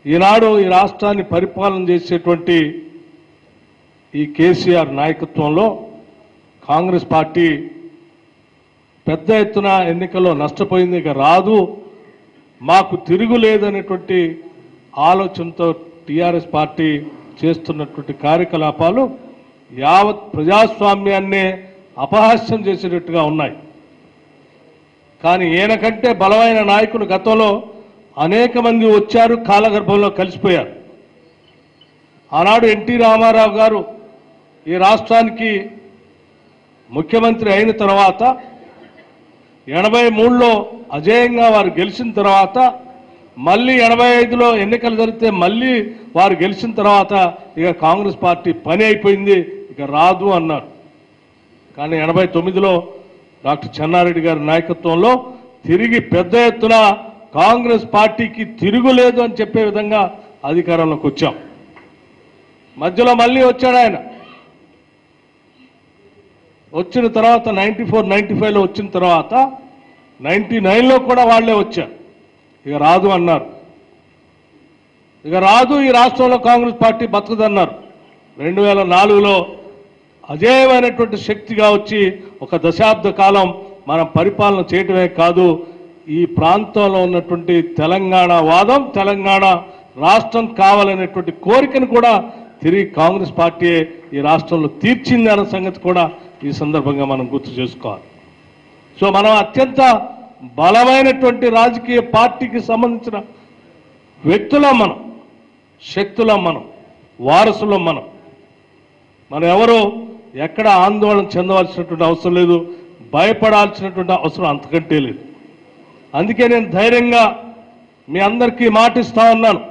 ఈనాడు ఈ రాష్ట్రాన్ని పరిపాలన చేసేటువంటి ఈ కేసీఆర్ నాయకత్వంలో కాంగ్రెస్ పార్టీ పెద్ద ఎత్తున ఎన్నికల్లో నష్టపోయింది, ఇక రాదు, మాకు తిరుగులేదనేటువంటి ఆలోచనతో టీఆర్ఎస్ పార్టీ చేస్తున్నటువంటి కార్యకలాపాలు యావత్ ప్రజాస్వామ్యాన్నే అపహాస్యం చేసేటట్టుగా ఉన్నాయి. కానీ ఈయన కంటే బలమైన నాయకులు గతంలో అనేక మంది వచ్చారు, కాలగర్భంలో కలిసిపోయారు. ఆనాడు ఎన్టీ రామారావు గారు ఈ రాష్ట్రానికి ముఖ్యమంత్రి అయిన తర్వాత 83లో అజేయంగా వారు గెలిచిన తర్వాత మళ్ళీ 85లో ఎన్నికలు జరిగితే మళ్ళీ వారు గెలిచిన తర్వాత ఇక కాంగ్రెస్ పార్టీ పని అయిపోయింది, ఇక రాదు అన్నారు. కానీ 89లో డాక్టర్ చెన్నారెడ్డి గారి నాయకత్వంలో తిరిగి పెద్ద ఎత్తున కాంగ్రెస్ పార్టీకి తిరుగులేదు అని చెప్పే విధంగా అధికారంలోకి వచ్చాం. మధ్యలో మళ్ళీ వచ్చాడు ఆయన. వచ్చిన తర్వాత 94, 95లో వచ్చిన తర్వాత 99లో కూడా వాళ్లే వచ్చారు, ఇక రాదు అన్నారు. ఇక రాదు, ఈ రాష్ట్రంలో కాంగ్రెస్ పార్టీ బతకదన్నారు. 2004లో అజేయమైనటువంటి శక్తిగా వచ్చి ఒక దశాబ్ద కాలం మనం పరిపాలన చేయటమే కాదు, ఈ ప్రాంతంలో ఉన్నటువంటి తెలంగాణ వాదం, తెలంగాణ రాష్ట్రం కావాలనేటువంటి కోరికను కూడా తిరిగి కాంగ్రెస్ పార్టీ ఈ రాష్ట్రంలో తీర్చింది అన్న సంగతి కూడా ఈ సందర్భంగా మనం గుర్తు చేసుకోవాలి. సో మనం అత్యంత బలమైనటువంటి రాజకీయ పార్టీకి సంబంధించిన వ్యక్తులం మనం, శక్తులం మనం, వారసులం మనం. మనం ఎవరు ఎక్కడ ఆందోళన చెందవలసినటువంటి అవసరం లేదు, భయపడాల్సినటువంటి అవసరం అంతకంటే లేదు. అందుకే నేను ధైర్యంగా మీ అందరికీ మాటిస్తా ఉన్నాను.